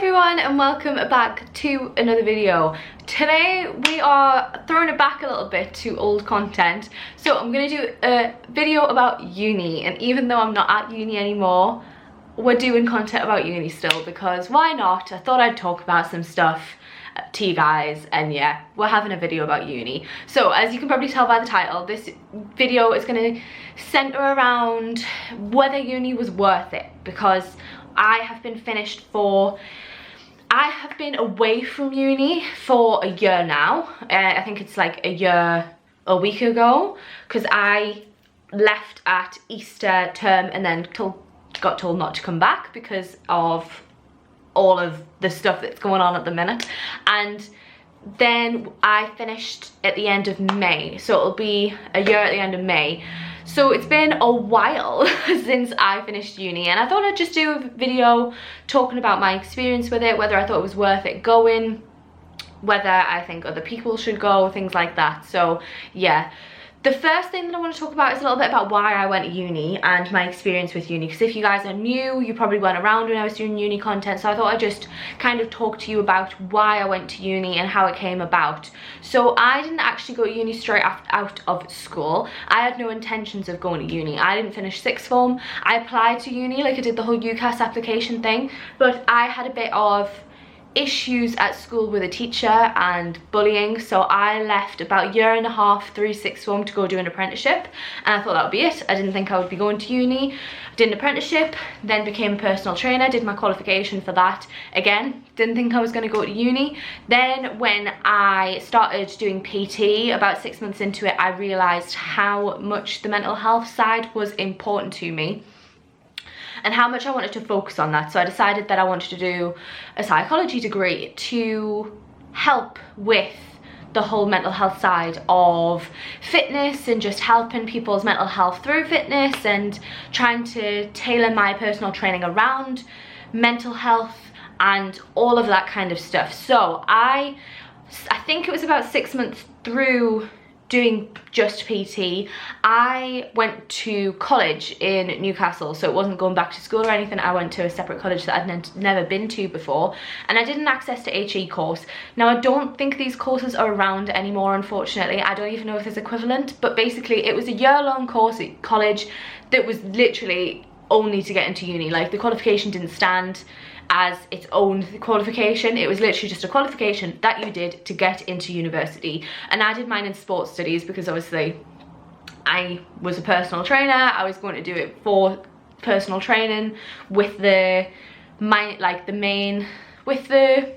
everyone and welcome back to another video. Today we are throwing it back a little bit to old content. So I'm going to do a video about uni, and even though I'm not at uni anymore, we're doing content about uni still because why not? I thought I'd talk about some stuff to you guys, and yeah, we're having a video about uni. So as you can probably tell by the title, this video is going to center around whether uni was worth it, because I have been away from uni for a year now. I think it's like a week ago, because I left at Easter term and then got told not to come back because of all of the stuff that's going on at the minute. And then I finished at the end of May, so it'll be a year at the end of May. So it's been a while since I finished uni, and I thought I'd just do a video talking about my experience with it, whether I thought it was worth it going, whether I think other people should go, things like that. So yeah, the first thing that I want to talk about is a little bit about why I went to uni and my experience with uni, because if you guys are new, you probably weren't around when I was doing uni content, so I thought I'd just kind of talk to you about why I went to uni and how it came about. So I didn't actually go to uni straight out of school. I had no intentions of going to uni. I didn't finish sixth form. I applied to uni, like I did the whole UCAS application thing, but I had a bit of issues at school with a teacher and bullying, so I left about a year and a half through sixth form to go do an apprenticeship, and I thought that would be it. I didn't think I would be going to uni. Did an apprenticeship, then became a personal trainer, did my qualification for that. Again, didn't think I was going to go to uni. Then when I started doing PT, about 6 months into it, I realised how much the mental health side was important to me and how much I wanted to focus on that. So I decided that I wanted to do a psychology degree to help with the whole mental health side of fitness and just helping people's mental health through fitness and trying to tailor my personal training around mental health and all of that kind of stuff. So I think it was about 6 months through doing just PT, I went to college in Newcastle, so it wasn't going back to school or anything. I went to a separate college that I'd never been to before, and I did an access to HE course. Now I don't think these courses are around anymore, unfortunately. I don't even know if there's equivalent, but basically it was a year-long course at college that was literally only to get into uni. Like, the qualification didn't stand as its own qualification. It was literally just a qualification that you did to get into university. And I did mine in sports studies because obviously I was a personal trainer. I was going to do it for personal training with the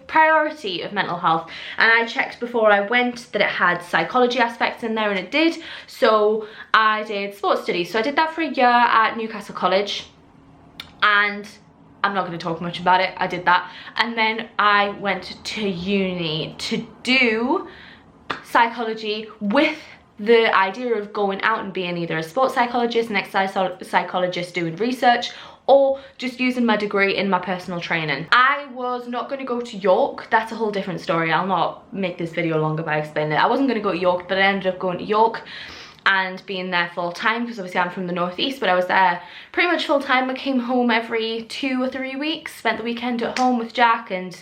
priority of mental health. And I checked before I went that it had psychology aspects in there, and it did. So I did sports studies. So I did that for a year at Newcastle College, and I'm not going to talk much about it. I did that, and then I went to uni to do psychology with the idea of going out and being either a sports psychologist, an exercise psychologist doing research, or just using my degree in my personal training. I was not going to go to York. That's a whole different story. I'll not make this video longer by explaining it. I wasn't going to go to York, but I ended up going to York and being there full time, because obviously I'm from the northeast, but I was there pretty much full time. I came home every 2 or 3 weeks, spent the weekend at home with Jack, and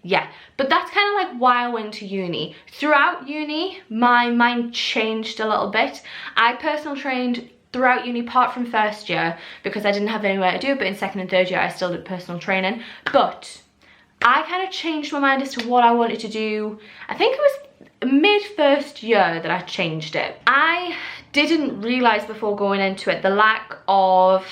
yeah. But that's kind of like why I went to uni. Throughout uni, my mind changed a little bit. I personal trained throughout uni, apart from first year, because I didn't have anywhere to do it, but in second and third year I still did personal training. But I kind of changed my mind as to what I wanted to do. I think it was mid first year that I changed it. I didn't realise before going into it the lack of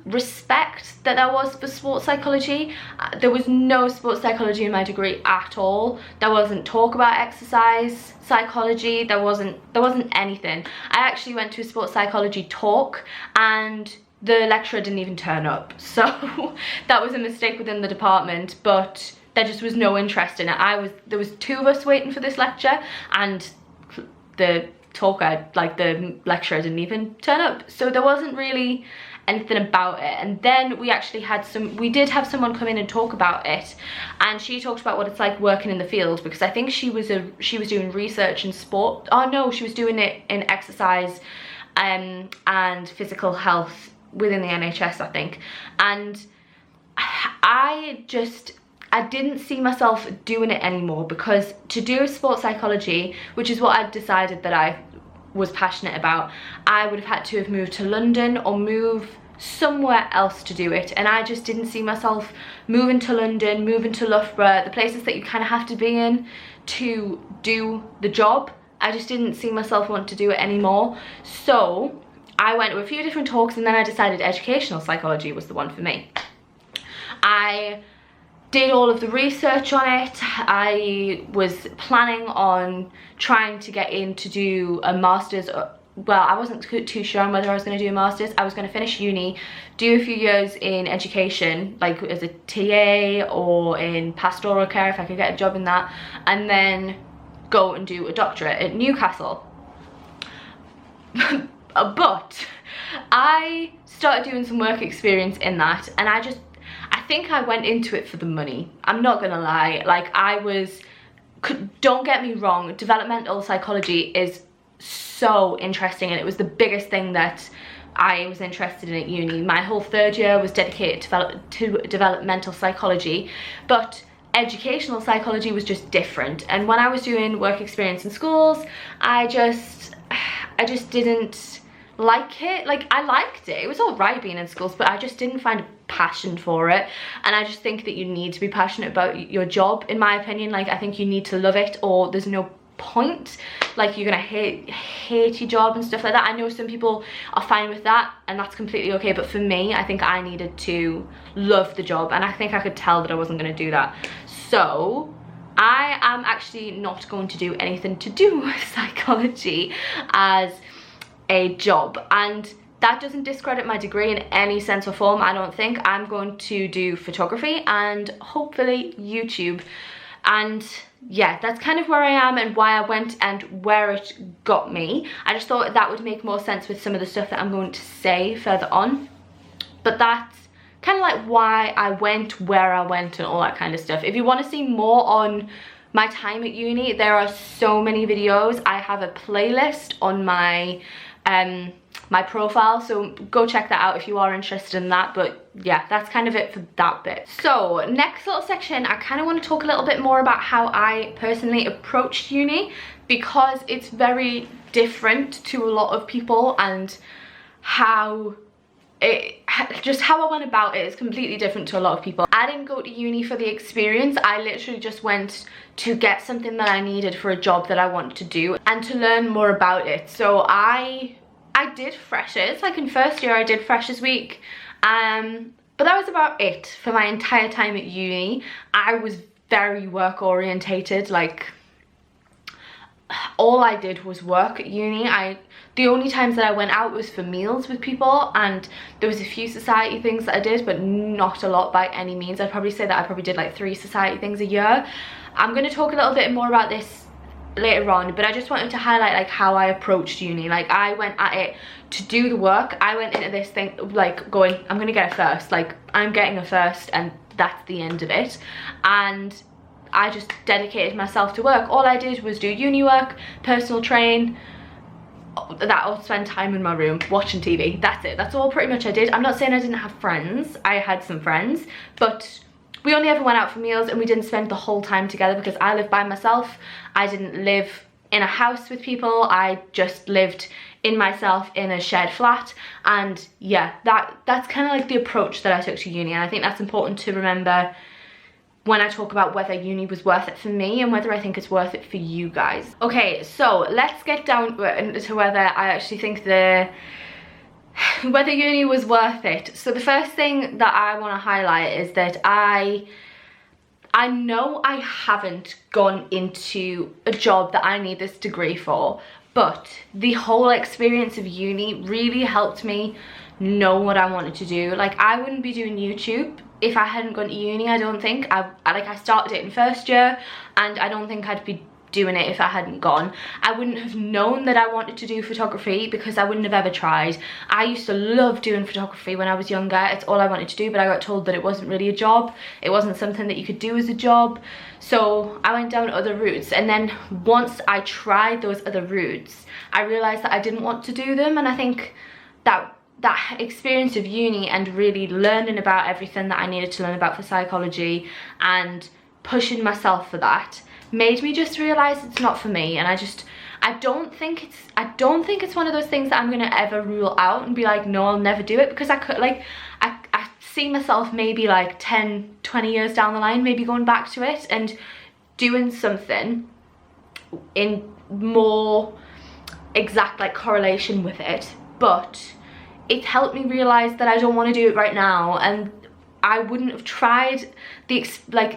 respect that there was for sports psychology. There was no sports psychology in my degree at all. There wasn't talk about exercise psychology. There wasn't anything. I actually went to a sports psychology talk and the lecturer didn't even turn up. So that was a mistake within the department, but there just was no interest in it. There was 2 of us waiting for this lecture, and the lecturer didn't even turn up. So there wasn't really anything about it. And then we did have someone come in and talk about it, and she talked about what it's like working in the field, because I think she was doing research in sport. Oh no, she was doing it in exercise and physical health within the NHS, I think. And I didn't see myself doing it anymore, because to do sports psychology, which is what I decided that I was passionate about, I would have had to have moved to London or move somewhere else to do it, and I just didn't see myself moving to London, moving to Loughborough, the places that you kind of have to be in to do the job. I just didn't see myself want to do it anymore. So I went to a few different talks, and then I decided educational psychology was the one for me. I did all of the research on it. I was planning on trying to get in to do a master's. Well, I wasn't too sure on whether I was going to do a master's. I was going to finish uni, do a few years in education, like as a TA or in pastoral care if I could get a job in that, and then go and do a doctorate at Newcastle. But I started doing some work experience in that, and I think I went into it for the money. I'm not gonna lie. Like, don't get me wrong, developmental psychology is so interesting, and it was the biggest thing that I was interested in at uni. My whole third year was dedicated to developmental psychology, but educational psychology was just different. And when I was doing work experience in schools, I just didn't like it. Like, I liked it, it was all right being in schools, but I just didn't find a passion for it. And I just think that you need to be passionate about your job, in my opinion. Like, I think you need to love it, or there's no point. Like, you're gonna hate your job and stuff like that. I know some people are fine with that, and that's completely okay, but for me, I think I needed to love the job, and I think I could tell that I wasn't gonna do that. So I am actually not going to do anything to do with psychology as a job, and that doesn't discredit my degree in any sense or form. I don't think. I'm going to do photography and hopefully YouTube. And yeah, that's kind of where I am and why I went and where it got me. I just thought that would make more sense with some of the stuff that I'm going to say further on. But that's kind of like why I went, where I went, and all that kind of stuff. If you want to see more on my time at uni, there are so many videos. I have a playlist on my my profile, so go check that out if you are interested in that. But yeah, that's kind of it for that bit. So next little section, I kind of want to talk a little bit more about how I personally approached uni, because it's very different to a lot of people, and just how I went about it is completely different to a lot of people. I didn't go to uni for the experience. I literally just went to get something that I needed for a job that I wanted to do and to learn more about it. So I did freshers. Like, in first year I did freshers week, but that was about it for my entire time at uni. I was very work orientated. Like, all I did was work at uni. The only times that I went out was for meals with people, and there was a few society things that I did, but not a lot by any means. I'd probably say that I probably did like 3 society things a year. I'm going to talk a little bit more about this later on, but I just wanted to highlight like how I approached uni. Like, I went at it to do the work. I went into this thing like going, I'm gonna get a first, like I'm getting a first, and that's the end of it. And I just dedicated myself to work. All I did was do uni work, personal train, that I'll spend time in my room watching TV. That's it. That's all pretty much I did. I'm not saying I didn't have friends. I had some friends, but we only ever went out for meals, and we didn't spend the whole time together because I lived by myself. I didn't live in a house with people. I just lived in myself in a shared flat. And yeah, that's kind of like the approach that I took to uni, and I think that's important to remember when I talk about whether uni was worth it for me and whether I think it's worth it for you guys. Okay, so let's get down to whether I actually think whether uni was worth it. So the first thing that I want to highlight is that I know I haven't gone into a job that I need this degree for, but the whole experience of uni really helped me know what I wanted to do. Like, I wouldn't be doing YouTube if I hadn't gone to uni. I don't think. I started it in first year, and I don't think I'd be doing it if I hadn't gone. I wouldn't have known that I wanted to do photography because I wouldn't have ever tried. I used to love doing photography when I was younger. It's all I wanted to do, but I got told that it wasn't really a job. It wasn't something that you could do as a job. So I went down other routes, and then once I tried those other routes, I realized that I didn't want to do them, and I think that that experience of uni and really learning about everything that I needed to learn about for psychology and pushing myself for that made me just realize it's not for me. And I don't think it's one of those things that I'm gonna ever rule out and be like, no, I'll never do it, because I could, like, I see myself maybe like 10, 20 years down the line, maybe going back to it and doing something in more exact like correlation with it. But it helped me realize that I don't want to do it right now, and I wouldn't have tried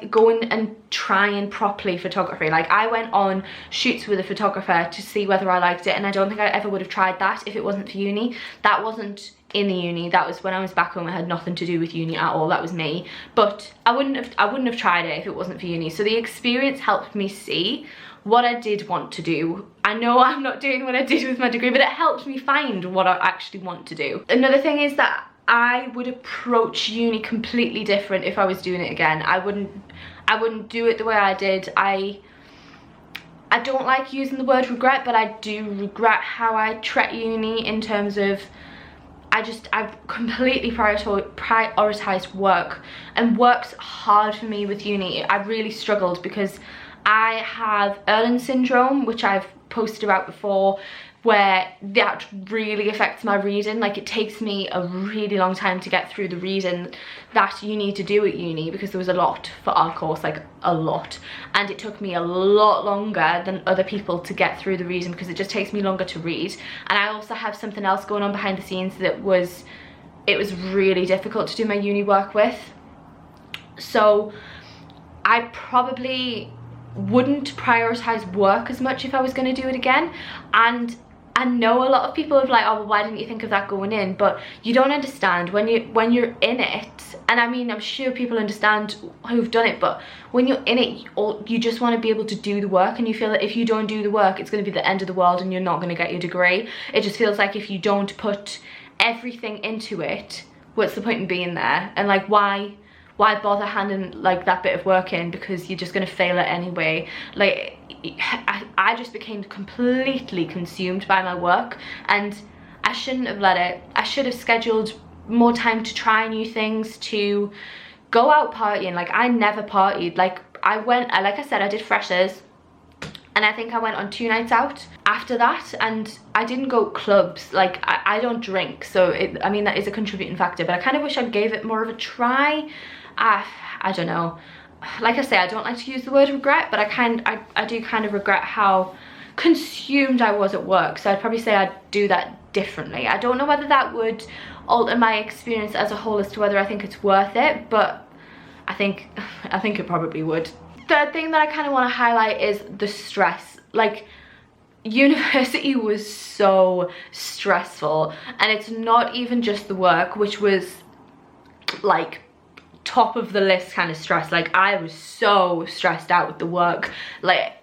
going and trying properly photography. Like, I went on shoots with a photographer to see whether I liked it, and I don't think I ever would have tried that if it wasn't for uni. That wasn't in the uni, that was when I was back home. It had nothing to do with uni at all, that was me. But I wouldn't have tried it if it wasn't for uni. So the experience helped me see what I did want to do. I know I'm not doing what I did with my degree, but it helped me find what I actually want to do. Another thing is that I would approach uni completely different if I was doing it again. I wouldn't do it the way I did. I don't like using the word regret, but I do regret how I treat uni in terms of I've completely prioritized work, and work's hard for me with uni. I really struggled because I have Erlen syndrome, which I've posted about before, where that really affects my reading. Like, it takes me a really long time to get through the reading that you need to do at uni, because there was a lot for our course, like a lot, and it took me a lot longer than other people to get through the reading because it just takes me longer to read. And I also have something else going on behind the scenes that it was really difficult to do my uni work with. So I probably wouldn't prioritize work as much if I was going to do it again. And I know a lot of people have like, oh well, why didn't you think of that going in? But you don't understand when you're in it. And I mean, I'm sure people understand who've done it, but when you're in it, you just want to be able to do the work, and you feel that if you don't do the work, it's going to be the end of the world and you're not going to get your degree. It just feels like if you don't put everything into it, what's the point in being there? And like, why bother handing like that bit of work in, because you're just going to fail it anyway. Like, I just became completely consumed by my work, and I shouldn't have let it. I should have scheduled more time to try new things, to go out partying. Like, I never partied. Like, like I said, I did freshers, and I think I went on 2 nights out after that, and I didn't go clubs. Like, I don't drink, so I mean, that is a contributing factor, but I kind of wish I gave it more of a try. I don't know. Like I say, I don't like to use the word regret, but I do kind of regret how consumed I was at work. So I'd probably say I'd do that differently. I don't know whether that would alter my experience as a whole as to whether I think it's worth it, but I think it probably would. Third thing that I kind of want to highlight is the stress. Like, university was so stressful, and it's not even just the work, which was like top of the list kind of stress. Like, I was so stressed out with the work. Like,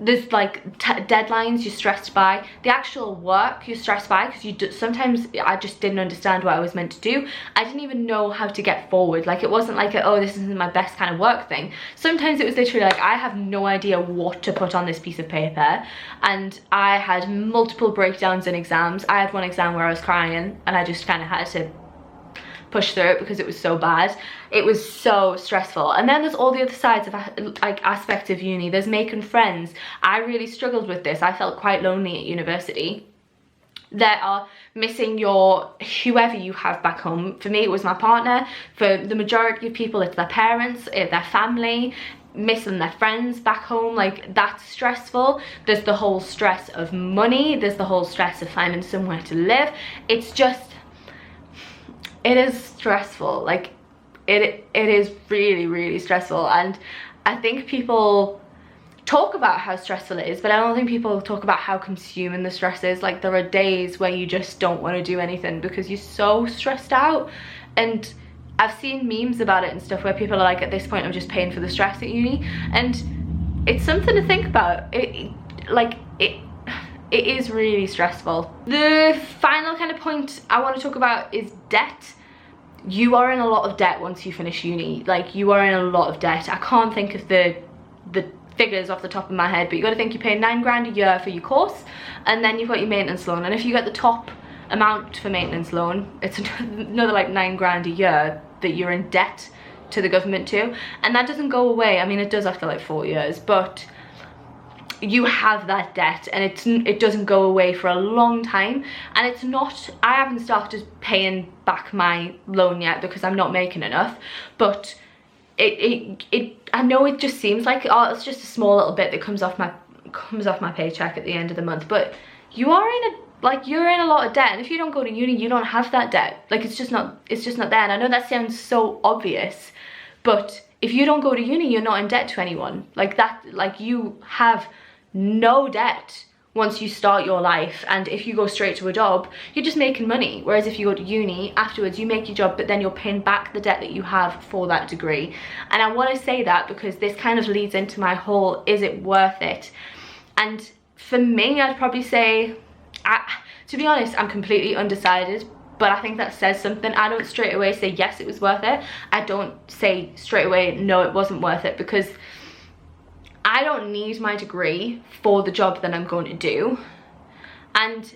there's like deadlines you're stressed by, the actual work you're stressed by, because sometimes I just didn't understand what I was meant to do. I didn't even know how to get forward. Like, it wasn't like oh, this isn't my best kind of work thing. Sometimes it was literally like, I have no idea what to put on this piece of paper, and I had multiple breakdowns in exams. I had one exam where I was crying, and I just kind of had to push through it because it was so bad. It was so stressful. And then there's all the other sides of like aspects of uni. There's making friends. I really struggled with this. I felt quite lonely at university. There are missing whoever you have back home. For me, it was my partner. For the majority of people, it's their parents, their family, missing their friends back home. Like, that's stressful. There's the whole stress of money. There's the whole stress of finding somewhere to live. It's just, it is stressful. Like, it is really, really stressful. And I think people talk about how stressful it is, but I don't think people talk about how consuming the stress is. Like, there are days where you just don't want to do anything because you're so stressed out. And I've seen memes about it and stuff where people are like, at this point I'm just paying for the stress at uni, and it's something to think about. It is really stressful. The final kind of point I want to talk about is debt. You are in a lot of debt once you finish uni. Like, you are in a lot of debt. I can't think of the figures off the top of my head, but you got to think you're paying £9 grand a year for your course, and then you've got your maintenance loan, and if you get the top amount for maintenance loan. It's another like 9 grand a year that you're in debt to the government too, and that doesn't go away. I mean, it does after like 4 years, but you have that debt, and it doesn't go away for a long time. And it's not, I haven't started paying back my loan yet because I'm not making enough, but I know it just seems like, oh, it's just a small little bit that comes off my paycheck at the end of the month, but you're in a lot of debt. And if you don't go to uni, you don't have that debt. Like, it's just not there. And I know that sounds so obvious, but if you don't go to uni, you're not in debt to anyone. Like that, like you have no debt once you start your life. And if you go straight to a job, you're just making money. Whereas if you go to uni, afterwards you make your job, but then you're paying back the debt that you have for that degree. And I want to say that because this kind of leads into my whole, is it worth it? And for me, I'd probably say, to be honest, I'm completely undecided, but I think that says something. I don't straight away say yes, it was worth it. I don't say straight away no, it wasn't worth it, because I don't need my degree for the job that I'm going to do. And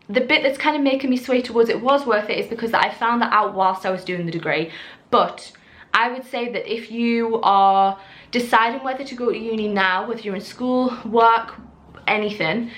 the bit that's kind of making me sway towards it was worth it is because I found that out whilst I was doing the degree. But I would say that if you are deciding whether to go to uni now, whether you're in school, work, anything,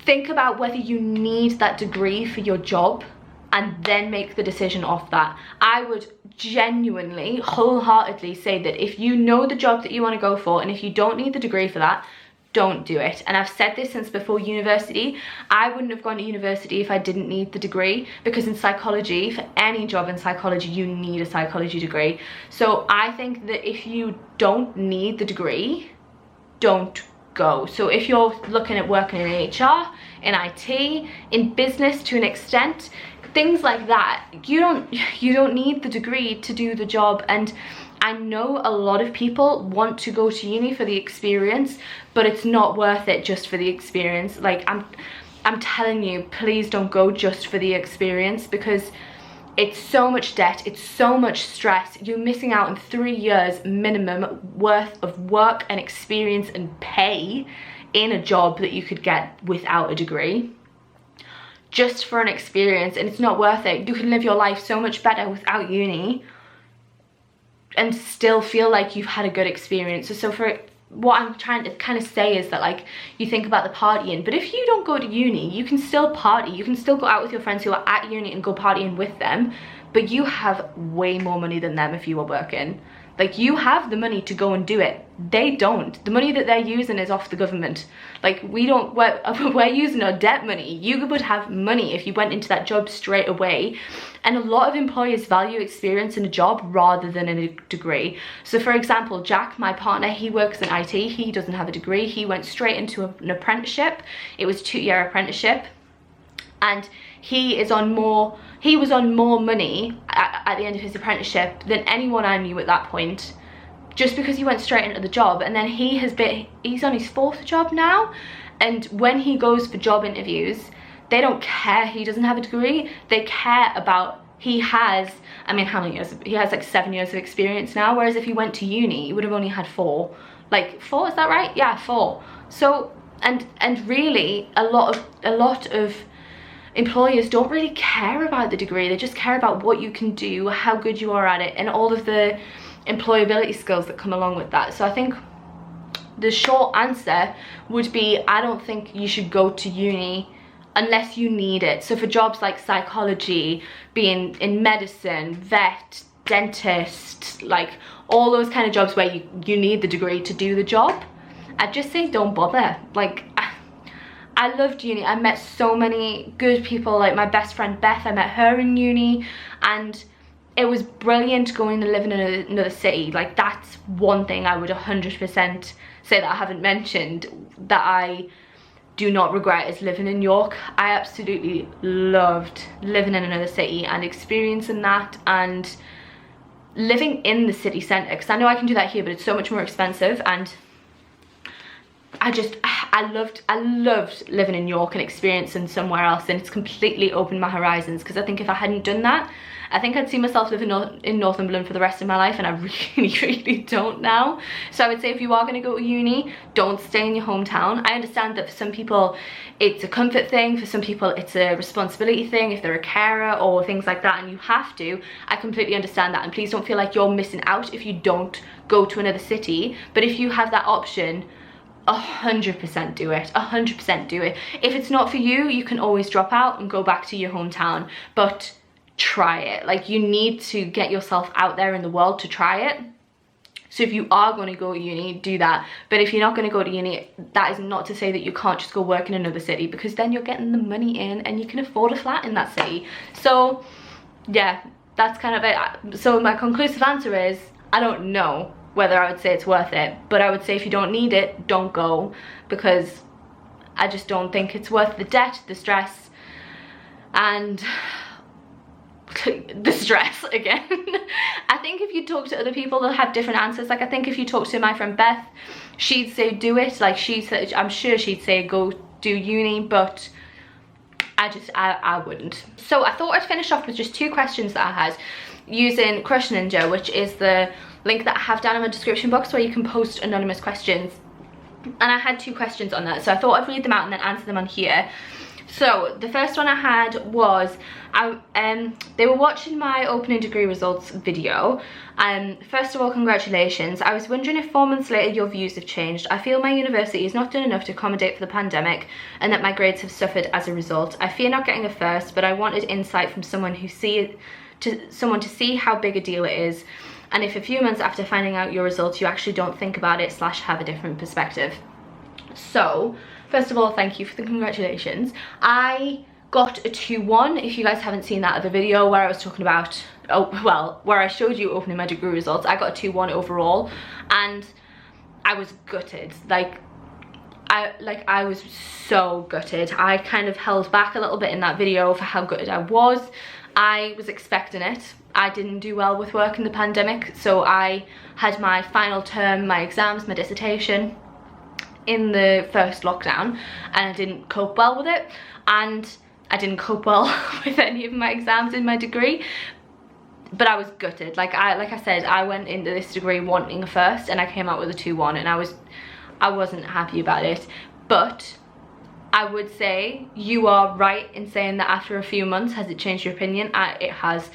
think about whether you need that degree for your job, and then make the decision off that. I would genuinely, wholeheartedly say that if you know the job that you want to go for, and if you don't need the degree for that, don't do it. And I've said this since before university. I wouldn't have gone to university if I didn't need the degree, because in psychology, for any job in psychology, you need a psychology degree. So I think that if you don't need the degree, don't go. So if you're looking at working in HR, in IT, in business to an extent, things like that, you don't need the degree to do the job. And I know a lot of people want to go to uni for the experience, but it's not worth it just for the experience. Like, I'm telling you, please don't go just for the experience, because it's so much debt, it's so much stress. You're missing out on 3 years minimum worth of work and experience and pay in a job that you could get without a degree, just for an experience. And it's not worth it. You can live your life so much better without uni and still feel like you've had a good experience. So for what I'm trying to kind of say is that, like, you think about the partying, but if you don't go to uni, you can still party. You can still go out with your friends who are at uni and go partying with them, but you have way more money than them if you are working. Like, you have the money to go and do it. They don't. The money that they're using is off the government. Like, we're using our debt money. You would have money if you went into that job straight away. And a lot of employers value experience in a job rather than in a degree. So for example, Jack, my partner, he works in IT. He doesn't have a degree. He went straight into an apprenticeship. It was a 2-year apprenticeship. And he was on more money at the end of his apprenticeship than anyone I knew at that point, just because he went straight into the job. And then he's on his 4th job now, and when he goes for job interviews, they don't care he doesn't have a degree. They care about, he has, I mean, how many years? He has like 7 years of experience now, whereas if he went to uni, he would have only had 4. Like 4, is that right? Yeah, 4. So, and really, a lot of employers don't really care about the degree. They just care about what you can do, how good you are at it, and all of the employability skills that come along with that. So I think the short answer would be, I don't think you should go to uni unless you need it. So for jobs like psychology, being in medicine, vet, dentist, like all those kind of jobs where you need the degree to do the job, I'd just say don't bother. Like, I loved uni. I met so many good people, like my best friend Beth, I met her in uni, and it was brilliant going and living in another city. Like, that's one thing I would 100% say that I haven't mentioned that I do not regret, is living in York. I absolutely loved living in another city and experiencing that, and living in the city centre, because I know I can do that here, but it's so much more expensive. And I loved living in York and experiencing somewhere else, and it's completely opened my horizons, because I think if I hadn't done that, I think I'd see myself living in Northumberland for the rest of my life, and I really don't now. So I would say if you are going to go to uni, don't stay in your hometown. I understand that for some people it's a comfort thing, for some people it's a responsibility thing if they're a carer or things like that, and you have to. I completely understand that, and please don't feel like you're missing out if you don't go to another city. But if you have that option, 100% do it. 100% do it. If it's not for you, you can always drop out and go back to your hometown, but try it. Like, you need to get yourself out there in the world to try it. So if you are going to go to uni, do that. But if you're not going to go to uni, that is not to say that you can't just go work in another city, because then you're getting the money in and you can afford a flat in that city. So yeah, that's kind of it. So my conclusive answer is, I don't know whether I would say it's worth it, but I would say if you don't need it, don't go, because I just don't think it's worth the debt, the stress, and the stress again. I think if you talk to other people, they'll have different answers. Like, I think if you talk to my friend Beth, she'd say do it. Like, she said, I'm sure she'd say go do uni, but I wouldn't. So I thought I'd finish off with just 2 questions that I had using Crush Ninja, which is the link that I have down in my description box where you can post anonymous questions. And I had 2 questions on that, so I thought I'd read them out and then answer them on here. So the first one I had was, they were watching my opening degree results video. First of all, congratulations. I was wondering if 4 months later your views have changed. I feel my university has not done enough to accommodate for the pandemic, and that my grades have suffered as a result. I fear not getting a first, but I wanted insight from someone to see how big a deal it is, and if a few months after finding out your results you actually don't think about it / have a different perspective. So first of all, thank you for the congratulations. I got a 2-1. If you guys haven't seen that other video where I was talking about, where I showed you opening my degree results, I got a 2-1 overall, and I was gutted. I was so gutted. I kind of held back a little bit in that video for how gutted I was. I was expecting it. I didn't do well with work in the pandemic, so I had my final term, my exams, my dissertation in the first lockdown, and I didn't cope well with it, and I didn't cope well with any of my exams in my degree. But I was gutted. Like I said, I went into this degree wanting a first, and I came out with a 2-1, and I wasn't happy about it. But I would say you are right in saying that after a few months, has it changed your opinion? It has.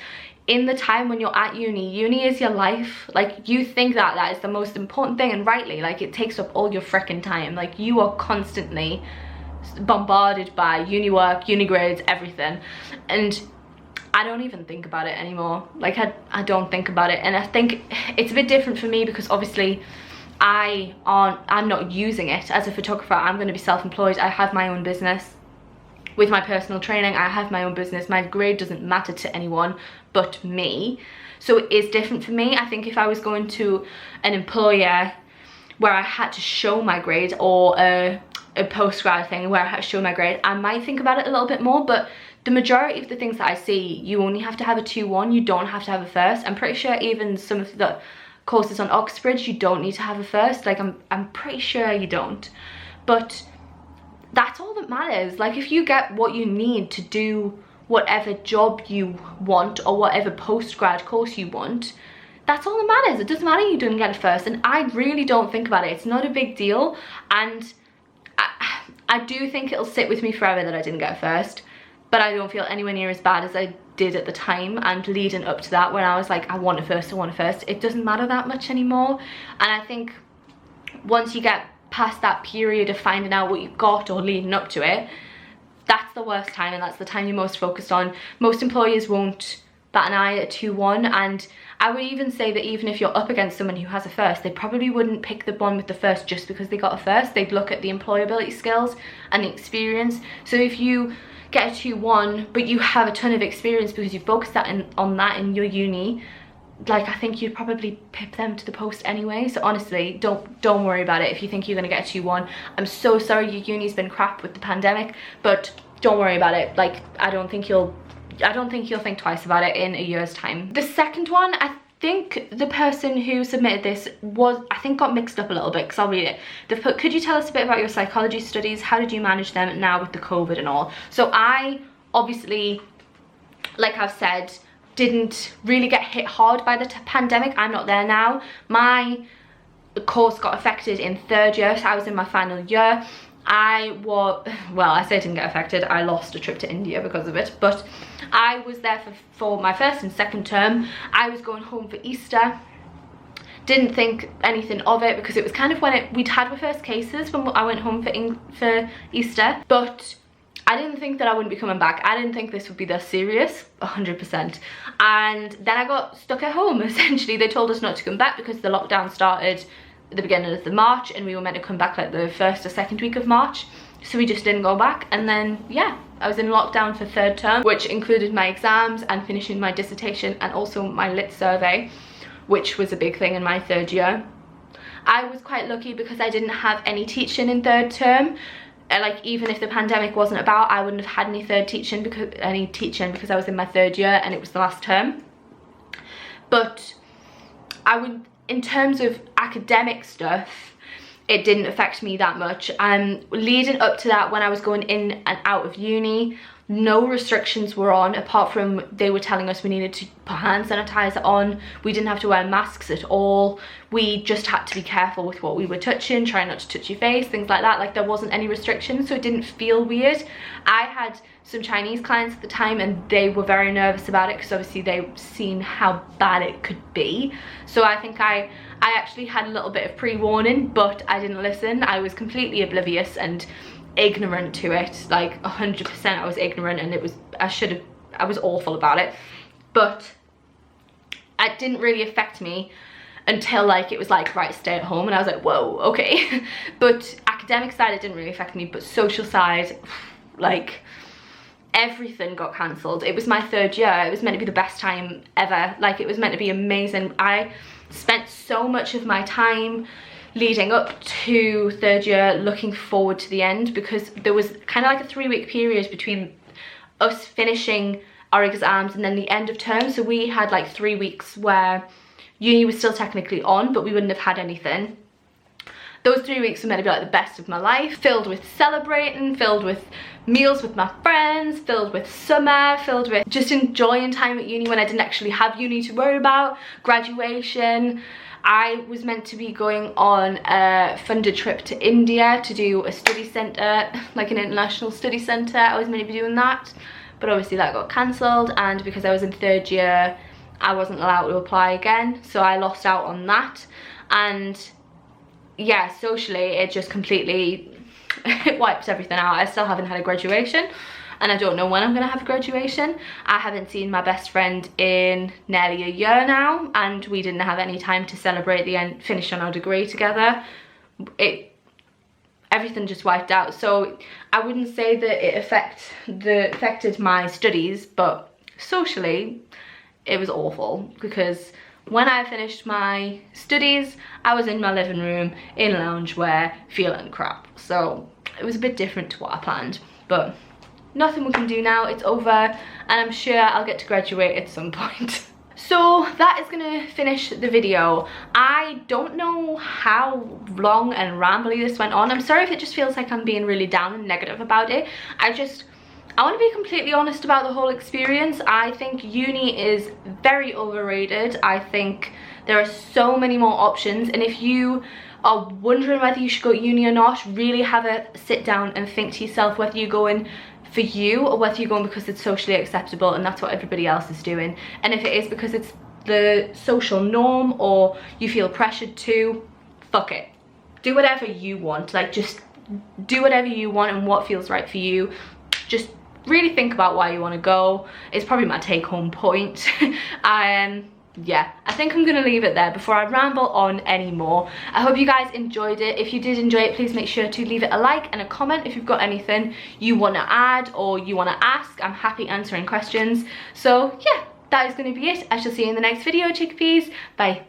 In the time when you're at uni is your life. Like, you think that is the most important thing, and rightly, like, it takes up all your frickin' time. Like, you are constantly bombarded by uni work, uni grades, everything, and I don't even think about it anymore. Like, I don't think about it, and I think it's a bit different for me because obviously I'm not using it as a photographer. I'm going to be self-employed. I have my own business. With my personal training, I have my own business. My grade doesn't matter to anyone but me. So it is different for me. I think if I was going to an employer where I had to show my grade, or a postgrad thing where I had to show my grade, I might think about it a little bit more. But the majority of the things that I see, you only have to have a 2-1. You don't have to have a first. I'm pretty sure even some of the courses on Oxbridge, you don't need to have a first. Like, I'm pretty sure you don't. But that's all that matters. Like, if you get what you need to do whatever job you want or whatever postgrad course you want, that's all that matters. It doesn't matter you didn't get a first, and I really don't think about it. It's not a big deal, and I do think it'll sit with me forever that I didn't get a first, but I don't feel anywhere near as bad as I did at the time and leading up to that, when I was like, I want a first, I want a first. It doesn't matter that much anymore. And I think once you get past that period of finding out what you've got or leading up to it, that's the worst time, and that's the time you're most focused on. Most employers won't bat an eye at 2-1, and I would even say that even if you're up against someone who has a first, they probably wouldn't pick the one with the first just because they got a first. They'd look at the employability skills and the experience. So if you get a 2-1 but you have a ton of experience because you focused on that in your uni, like, I think you'd probably pip them to the post anyway. So honestly, don't worry about it if you think you're gonna get a 2-1. I'm so sorry your uni's been crap with the pandemic, but don't worry about it. Like, I don't think you'll think twice about it in a year's time. The second one, think the person who submitted this I think got mixed up a little bit, because I'll read it. They've put, could you tell us a bit about your psychology studies? How did you manage them now with the COVID and all? So I obviously, like I've said, didn't really get hit hard by the pandemic. I'm not there now. My course got affected in 3rd year, so I was in my final year. Well, I say I didn't get affected, I lost a trip to India because of it, but I was there for my 1st and 2nd term. I was going home for Easter. Didn't think anything of it because it was kind of when we'd had my first cases when I went home for Easter, but I didn't think that I wouldn't be coming back. I didn't think this would be this serious, 100%. And then I got stuck at home, essentially. They told us not to come back because the lockdown started at the beginning of the March, and we were meant to come back like the 1st or 2nd week of March. So we just didn't go back, and then yeah, I was in lockdown for 3rd term, which included my exams and finishing my dissertation and also my lit survey, which was a big thing in my 3rd year. I was quite lucky because I didn't have any teaching in 3rd term. Like, even if the pandemic wasn't about, I wouldn't have had any teaching because I was in my 3rd year and it was the last term. But I would, in terms of academic stuff, it didn't affect me that much. Leading up to that, when I was going in and out of uni, no restrictions were on, apart from they were telling us we needed to put hand sanitizer on. We didn't have to wear masks at all. We just had to be careful with what we were touching, try not to touch your face, things like that. Like, there wasn't any restrictions, so it didn't feel weird. I had some Chinese clients at the time and they were very nervous about it because obviously they've seen how bad it could be. So I think I actually had a little bit of pre-warning, but I didn't listen. I was completely oblivious and ignorant to it, like 100%. I was ignorant, and I was awful about it, but it didn't really affect me until like it was like, right, stay at home, and I was like, whoa, okay. But academic side, it didn't really affect me, but social side, like, everything got cancelled. It was my 3rd year. It was meant to be the best time ever. Like, it was meant to be amazing. I spent so much of my time leading up to 3rd year looking forward to the end, because there was kind of like a 3-week period between us finishing our exams and then the end of term. So we had like 3 weeks where uni was still technically on, but we wouldn't have had anything. Those 3 weeks were meant to be like the best of my life, filled with celebrating, filled with meals with my friends, filled with summer, filled with just enjoying time at uni when I didn't actually have uni to worry about, graduation. I was meant to be going on a funded trip to India to do a study centre, like an international study centre. I was meant to be doing that, but obviously that got cancelled, and because I was in 3rd year, I wasn't allowed to apply again, so I lost out on that. And yeah, socially, it just completely it wipes everything out. I still haven't had a graduation, and I don't know when I'm gonna have a graduation. I haven't seen my best friend in nearly a year now, and we didn't have any time to celebrate the end, finish on our degree together. Everything just wiped out. So I wouldn't say that it affected my studies, but socially it was awful, because when I finished my studies, I was in my living room in loungewear feeling crap. So it was a bit different to what I planned, but nothing we can do now. It's over, and I'm sure I'll get to graduate at some point. So that is gonna finish the video. I don't know how long and rambly this went on. I'm sorry if it just feels like I'm being really down and negative about it. I want to be completely honest about the whole experience. I think uni is very overrated. I think there are so many more options, and if you are wondering whether you should go to uni or not, really have a sit down and think to yourself whether you're going for you or whether you're going because it's socially acceptable and that's what everybody else is doing. And if it is because it's the social norm or you feel pressured to, fuck it. Do whatever you want. Like, just do whatever you want and what feels right for you. Just really think about why you want to go. It's probably my take-home point. Yeah, I think I'm gonna leave it there before I ramble on anymore. I hope you guys enjoyed it. If you did enjoy it, please make sure to leave it a like and a comment if you've got anything you want to add or you want to ask. I'm happy answering questions. So yeah, that is going to be it. I shall see you in the next video, chickpeas. Bye.